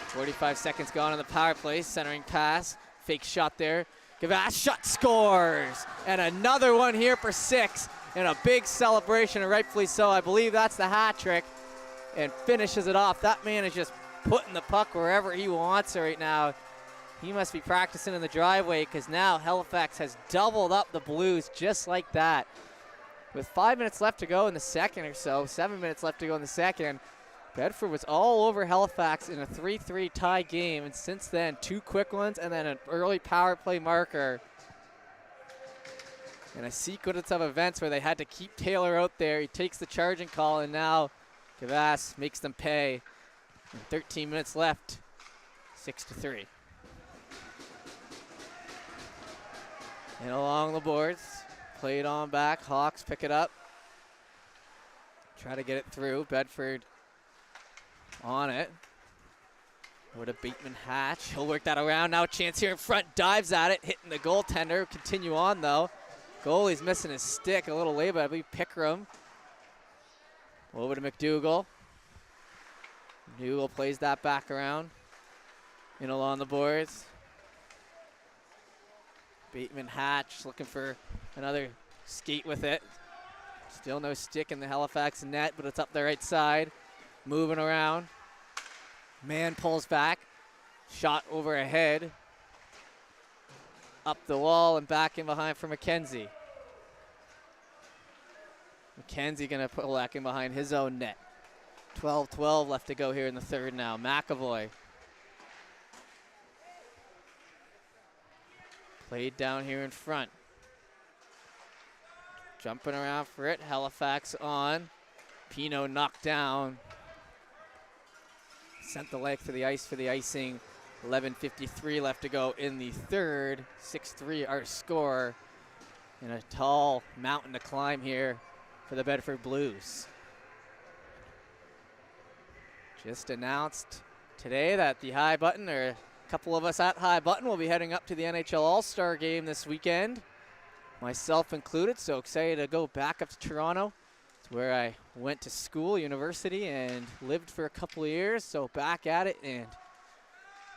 45 seconds gone on the power play. Centering pass, fake shot there. Gavass shot, scores! And another one here for 6. And a big celebration, and rightfully so. I believe that's the hat trick. And finishes it off. That man is just putting the puck wherever he wants it right now. He must be practicing in the driveway, because now Halifax has doubled up the Blues just like that. With 5 minutes left to go in the second or so, 7 minutes left to go in the second, Bedford was all over Halifax in a 3-3 tie game, and since then, 2 quick ones and then an early power play marker. And a sequence of events where they had to keep Taylor out there. He takes the charging call, and now Gavass makes them pay. And 13 minutes left, 6-3. And along the boards, played on back. Hawks pick it up. Try to get it through. Bedford on it. Over to Bateman Hatch. He'll work that around. Now a chance here in front. Dives at it. Hitting the goaltender. Continue on though. Goalie's missing his stick a little late, but I believe Pickram. Over to McDougall. McDougall plays that back around. In along the boards. Bateman Hatch looking for another skate with it. Still no stick in the Halifax net, but it's up the right side. Moving around. Man pulls back. Shot over ahead. Up the wall and back in behind for McKenzie. McKenzie going to pull back in behind his own net. 12-12 left to go here in the third now. McAvoy. Played down here in front. Jumping around for it. Halifax on. Pino knocked down. Sent the leg to the ice for the icing. 11:53 left to go in the third. 6-3 our score. And a tall mountain to climb here for the Bedford Blues. Just announced today that the High Button, or a couple of us at High Button, will be heading up to the NHL All-Star Game this weekend, myself included. So excited to go back up to Toronto. It's where I went to school, university, and lived for a couple of years. So back at it, and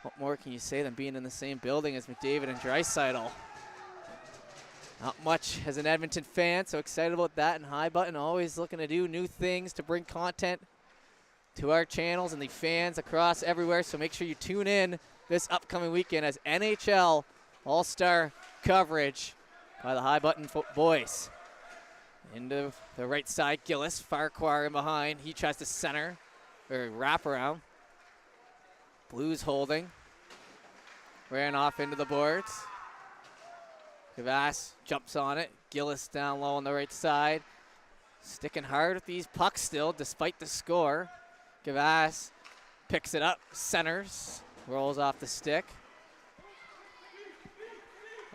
what more can you say than being in the same building as McDavid and Draisaitl? Not much as an Edmonton fan, so excited about that. And High Button always looking to do new things to bring content to our channels and the fans across everywhere. So make sure you tune in this upcoming weekend as NHL All-Star coverage by the High Button boys. Into the right side, Gillis, Farquhar in behind. He tries to center, or wrap around. Blues holding. Ran off into the boards. Gavass jumps on it. Gillis down low on the right side. Sticking hard with these pucks still, despite the score. Gavass picks it up, centers, rolls off the stick.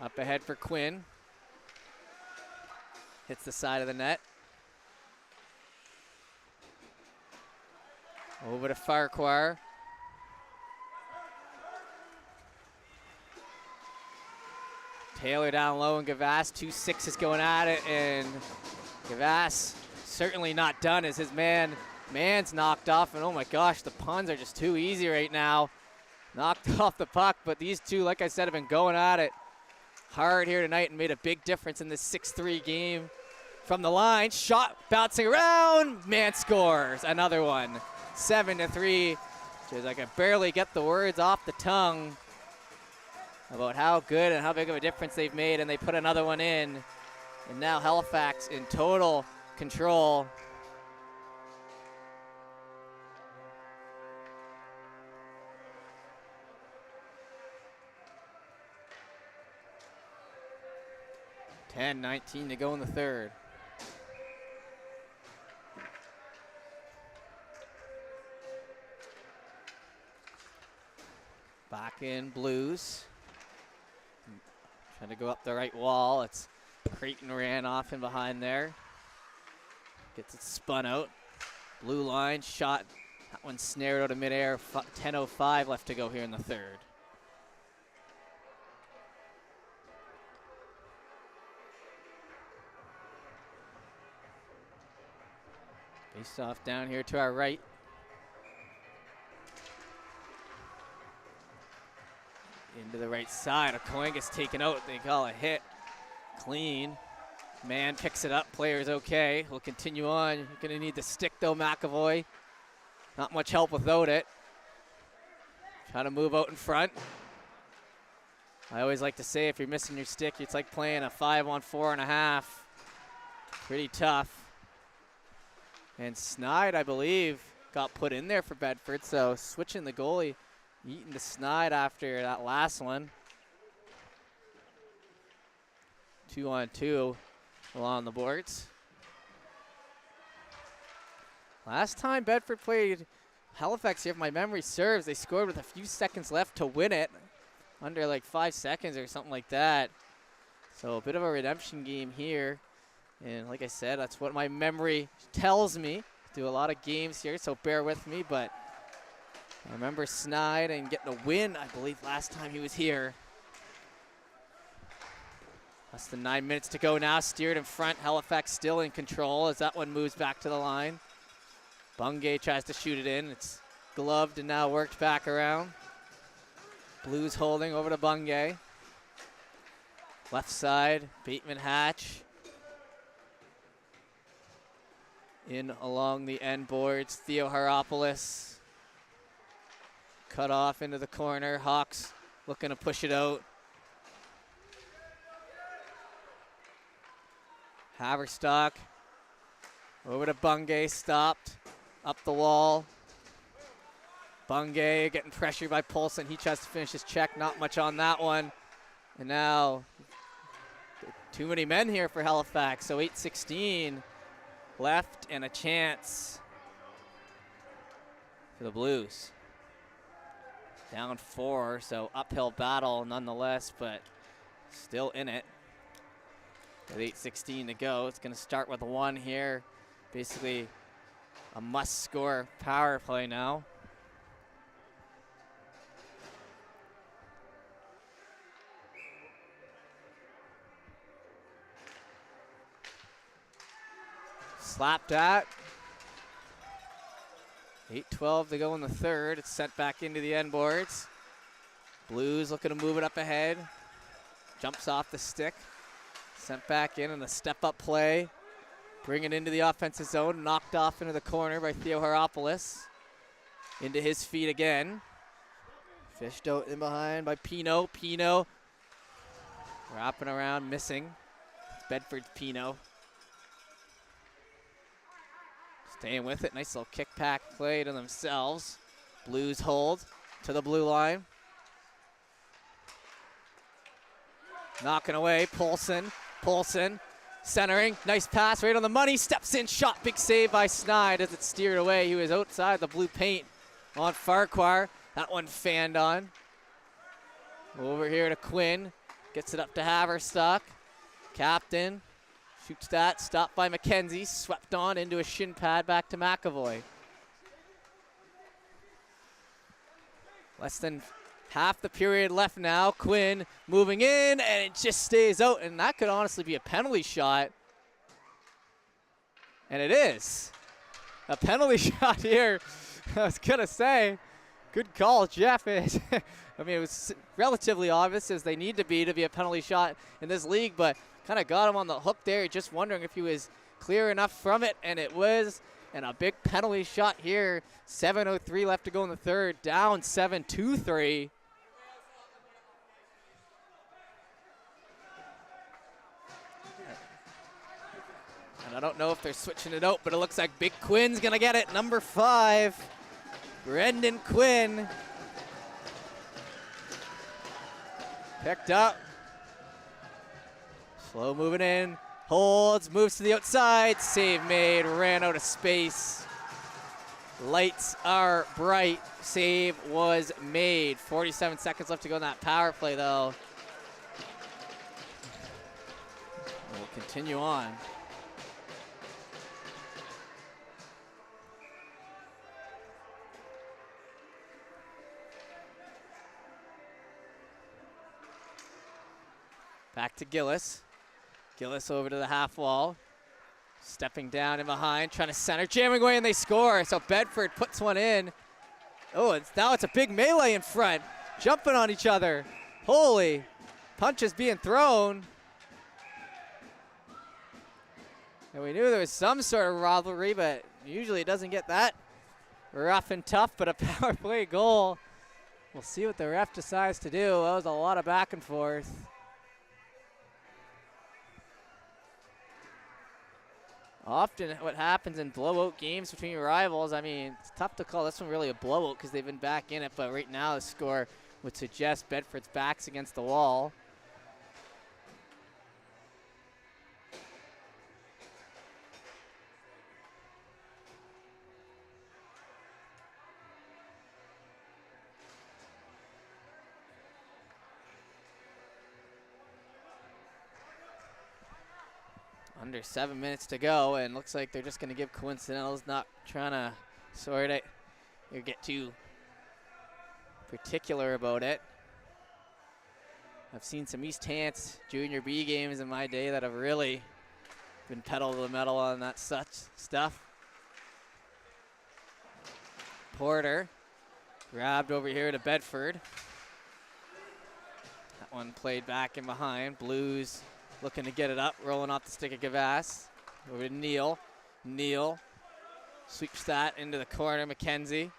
Up ahead for Quinn. Hits the side of the net. Over to Farquhar. Taylor down low and Gavass, 2-6 going at it, and Gavass certainly not done as his man's knocked off, and oh my gosh, the puns are just too easy right now. Knocked off the puck, but these two, like I said, have been going at it hard here tonight and made a big difference in this 6-3 game. From the line, shot bouncing around, man scores another one. 7-3, just I can barely get the words off the tongue about how good and how big of a difference they've made, and they put another one in. And now Halifax in total control. $10-19 to go in the third. Back in Blues. Trying to go up the right wall. It's Creighton ran off in behind there. Gets it spun out. Blue line shot. That one snared out of midair. 10:05 left to go here in the third. Face off down here to our right. Into the right side. A coin gets taken out. They call a hit. Clean. Man picks it up. Player's okay. We'll continue on. You're going to need the stick, though, McAvoy. Not much help without it. Trying to move out in front. I always like to say if you're missing your stick, it's like playing a 5-on-4.5. Pretty tough. And Snide, I believe, got put in there for Bedford, so switching the goalie. Eating to Snide after that last one. 2-on-2 along the boards. Last time Bedford played Halifax here, if my memory serves, they scored with a few seconds left to win it. Under like 5 seconds or something like that. So a bit of a redemption game here. And like I said, that's what my memory tells me. Do a lot of games here, so bear with me, but I remember Snide and getting a win, I believe, last time he was here. Less than 9 minutes to go now. Steered in front. Halifax still in control as that one moves back to the line. Bungay tries to shoot it in. It's gloved and now worked back around. Blues holding over to Bungay. Left side, Bateman Hatch. In along the end boards, Theo Haropoulos. Cut off into the corner. Hawks looking to push it out. Haverstock over to Bungay, stopped. Up the wall. Bungay getting pressured by Poulsen. He tries to finish his check. Not much on that one. And now, too many men here for Halifax. So 8:16 left and a chance for the Blues. Down 4, so uphill battle nonetheless, but still in it. With 8:16 to go, it's going to start with a 1 here. Basically a must-score power play now. Slapped at. 8:12 to go in the third. It's sent back into the end boards. Blues looking to move it up ahead. Jumps off the stick. Sent back in a step-up play. Bring it into the offensive zone. Knocked off into the corner by Theo Haropoulos. Into his feet again. Fished out in behind by Pino. Pino wrapping around, missing. It's Bedford's Pino. Staying with it. Nice little kick-pack play to themselves. Blues hold to the blue line. Knocking away. Polson. Polson centering. Nice pass right on the money. Steps in. Shot. Big save by Snide as it steered away. He was outside the blue paint on Farquhar. That one fanned on. Over here to Quinn. Gets it up to Haverstock. Captain. Shoots that. Stopped by McKenzie. Swept on into a shin pad back to McAvoy. Less than half the period left now. Quinn moving in, and it just stays out. And that could honestly be a penalty shot. And it is. A penalty shot here. I was going to say, good call, Jeff. I mean, it was relatively obvious, as they need to be a penalty shot in this league, but kind of got him on the hook there, just wondering if he was clear enough from it, and it was. And a big penalty shot here. 7:03 left to go in the third. Down 7-2-3. And I don't know if they're switching it out, but it looks like Big Quinn's going to get it. Number 5, Brendan Quinn. Picked up. Slow moving in. Holds, moves to the outside. Save made, ran out of space. Lights are bright. Save was made. 47 seconds left to go in that power play, though. We'll continue on. Back to Gillis. Gillis over to the half wall. Stepping down in behind, trying to center, jamming away, and they score. So Bedford puts one in. Oh, now it's a big melee in front. Jumping on each other. Holy. Punches being thrown. And we knew there was some sort of rivalry, but usually it doesn't get that rough and tough, but a power play goal. We'll see what the ref decides to do. That was a lot of back and forth. Often what happens in blowout games between rivals, I mean, it's tough to call this one really a blowout because they've been back in it, but right now the score would suggest Bedford's back's against the wall. Under 7 minutes to go, and looks like they're just going to give coincidentals, not trying to sort it or get too particular about it. I've seen some East Hants Junior B games in my day that have really been pedal to the metal on that such stuff. Porter grabbed over here to Bedford. That one played back in behind. Blues looking to get it up, rolling off the stick of Gavass. Over to Neal. Neal sweeps that into the corner. McKenzie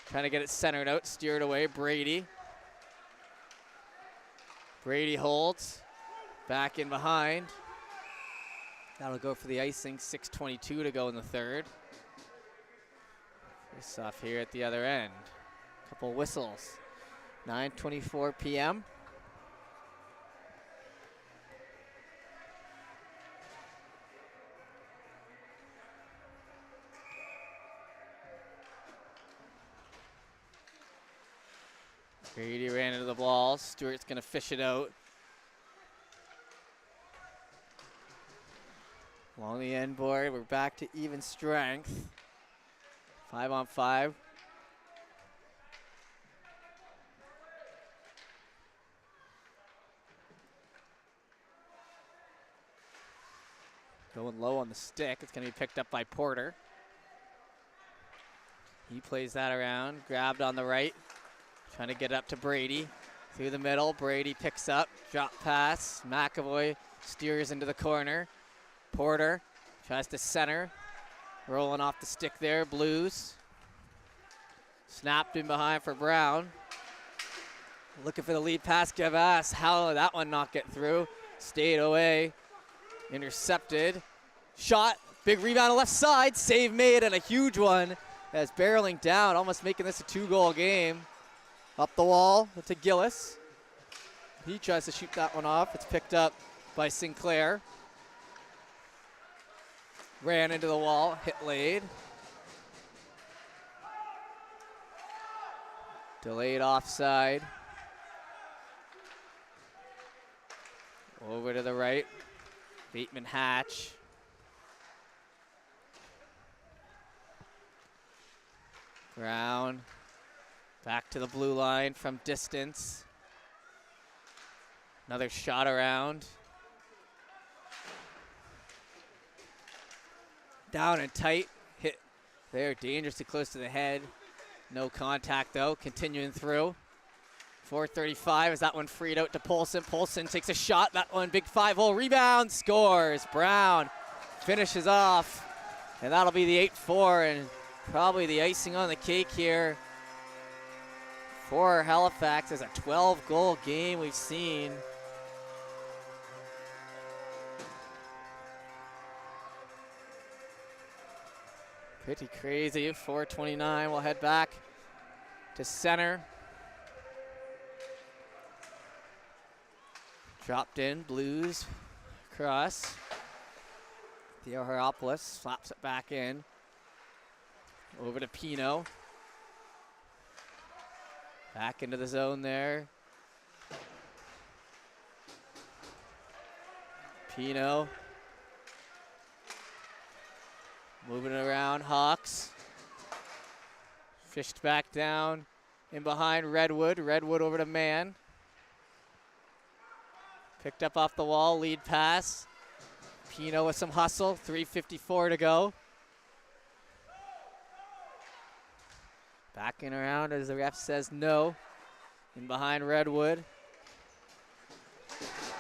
trying to get it centered out, steered away. Brady. Brady holds. Back in behind. That'll go for the icing. 6:22 to go in the third. Face off here at the other end. Couple whistles. 9:24 p.m. Brady ran into the ball. Stewart's going to fish it out. Along the end board, we're back to even strength. 5-on-5. Going low on the stick. It's going to be picked up by Porter. He plays that around. Grabbed on the right. Trying to get up to Brady. Through the middle. Brady picks up. Drop pass. McAvoy steers into the corner. Porter tries to center. Rolling off the stick there. Blues. Snapped in behind for Brown. Looking for the lead pass. Gavas. How did that one not get through? Stayed away. Intercepted. Shot. Big rebound on the left side. Save made, and a huge one as barreling down, almost making this a 2-goal game. Up the wall to Gillis. He tries to shoot that one off. It's picked up by Sinclair. Ran into the wall. Hit laid. Delayed offside. Over to the right. Bateman Hatch. Brown. Back to the blue line from distance. Another shot around. Down and tight. Hit there, dangerously close to the head. No contact though, continuing through. 4:35 as that one freed out to Polson. Polson takes a shot, that one big 5-hole rebound, scores. Brown finishes off, and that'll be the 8-4 and probably the icing on the cake here for Halifax. As a 12-goal game we've seen. Pretty crazy. 4:29. We'll head back to center. Dropped in, Blues cross. Theoharopoulos slaps it back in. Over to Pino. Back into the zone there. Pino. Moving around, Hawks. Fished back down in behind Redwood. Redwood over to Mann. Picked up off the wall, lead pass. Pino with some hustle, 3:54 to go. Backing around as the ref says no. In behind Redwood.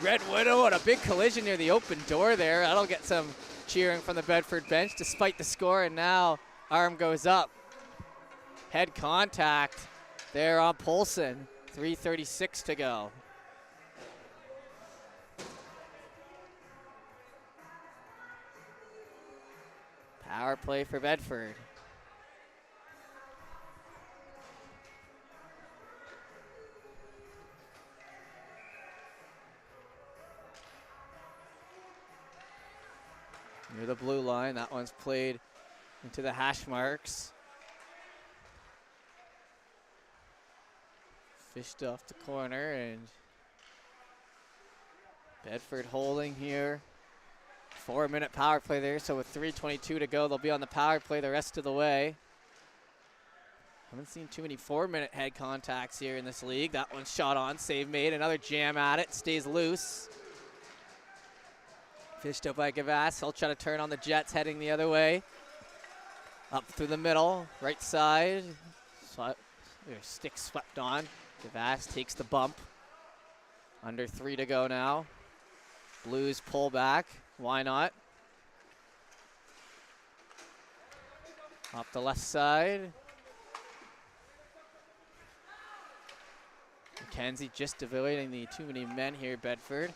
Redwood, oh, what a big collision near the open door there. That'll get some cheering from the Bedford bench despite the score, and now arm goes up. Head contact there on Polson. 3:36 to go. Power play for Bedford. Near the blue line, that one's played into the hash marks. Fished off the corner, and Bedford holding here. 4-minute power play there, so with 3:22 to go, they'll be on the power play the rest of the way. Haven't seen too many 4-minute head contacts here in this league. That one's shot on, save made, another jam at it, stays loose. Fished up by Gavas, he'll try to turn on the Jets, heading the other way. Up through the middle, right side. Stick swept on. Gavas takes the bump. Under 3 to go now. Blues pull back. Why not? Off the left side. McKenzie just avoiding the too many men here, Bedford.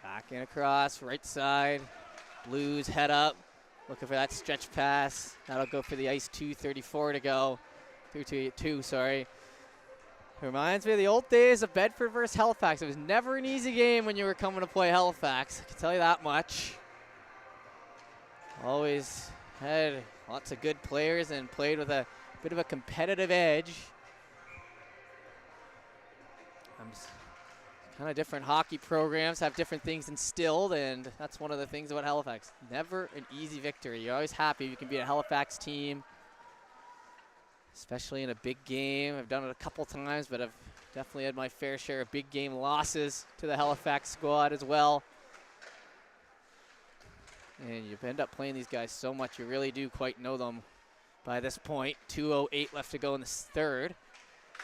Back in across, right side. Blues head up. Looking for that stretch pass. That'll go for the ice, 2:34 to go. 3:2, sorry. Reminds me of the old days of Bedford versus Halifax. It was never an easy game when you were coming to play Halifax. I can tell you that much. Always had lots of good players and played with a bit of a competitive edge. Kind of different hockey programs have different things instilled, and that's one of the things about Halifax. Never an easy victory. You're always happy you can beat a Halifax team, especially in a big game. I've done it a couple times, but I've definitely had my fair share of big game losses to the Halifax squad as well. And you end up playing these guys so much, you really do quite know them by this point. 2:08 left to go in this third.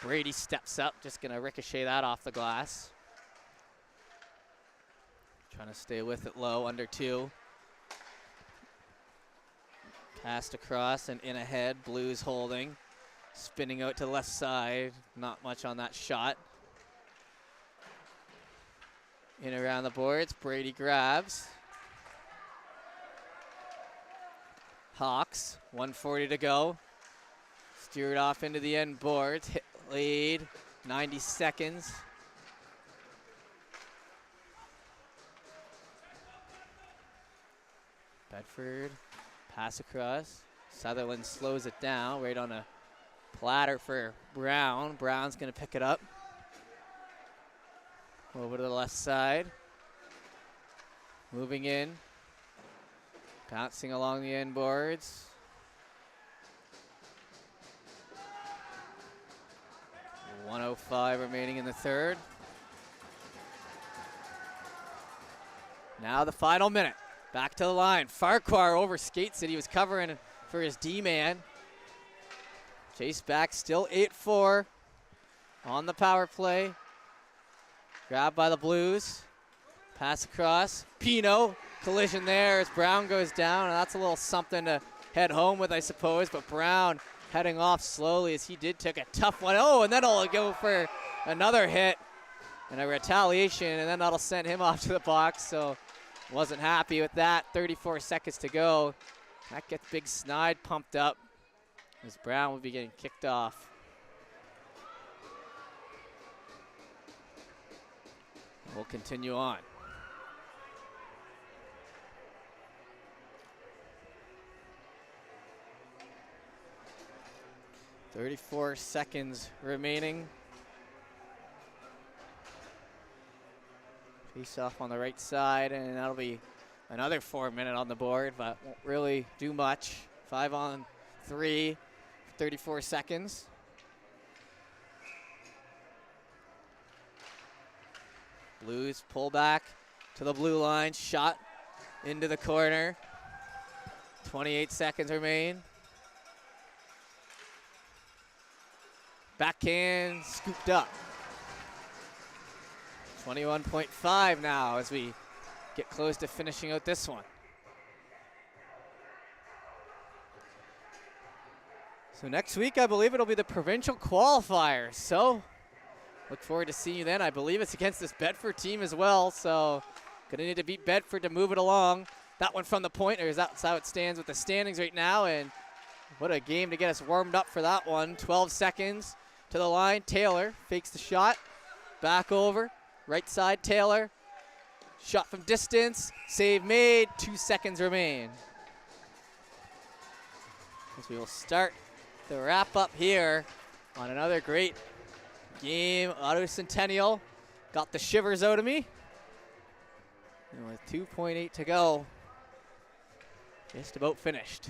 Brady steps up, just gonna ricochet that off the glass. Trying to stay with it low, under 2. Passed across and in ahead, Blues holding. Spinning out to the left side, not much on that shot. In around the boards, Brady grabs. Hawks, 1:40 to go. Steered off into the end boards, hit lead, 90 seconds. Bedford, pass across. Sutherland slows it down, right on a platter for Brown. Brown's gonna pick it up. Over to the left side. Moving in. Bouncing along the end boards. .105 remaining in the third. Now the final minute. Back to the line. Farquhar over skates it. He was covering for his D-man. Chase back, still 8-4 on the power play. Grabbed by the Blues. Pass across. Pino, collision there as Brown goes down, and that's a little something to head home with, I suppose. But Brown heading off slowly as he did take a tough one. Oh, and then he'll go for another hit and a retaliation, and then that'll send him off to the box. So wasn't happy with that. 34 seconds to go. That gets Big Snide pumped up as Brown will be getting kicked off. We'll continue on. .34 seconds remaining. Face off on the right side, and that'll be another 4 minute on the board, but won't really do much. 5-on-3, 34 seconds. Blues pull back to the blue line, shot into the corner. 28 seconds remain. Backhand scooped up. 21.5 now as we get close to finishing out this one. So next week, I believe it'll be the provincial qualifiers. So look forward to seeing you then. I believe it's against this Bedford team as well. So gonna need to beat Bedford to move it along. That one from the point, or that's how it stands with the standings right now. And what a game to get us warmed up for that one. 12 seconds to the line. Taylor fakes the shot. Back over. Right side, Taylor. Shot from distance. Save made. 2 seconds remain. As we will start the wrap up here on another great game. Auto Centennial got the shivers out of me. And with 2.8 to go, just about finished.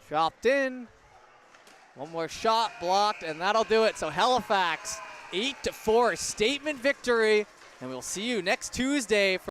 Dropped in. One more shot blocked, and that'll do it. So Halifax 8-4 statement victory, and we'll see you next Tuesday.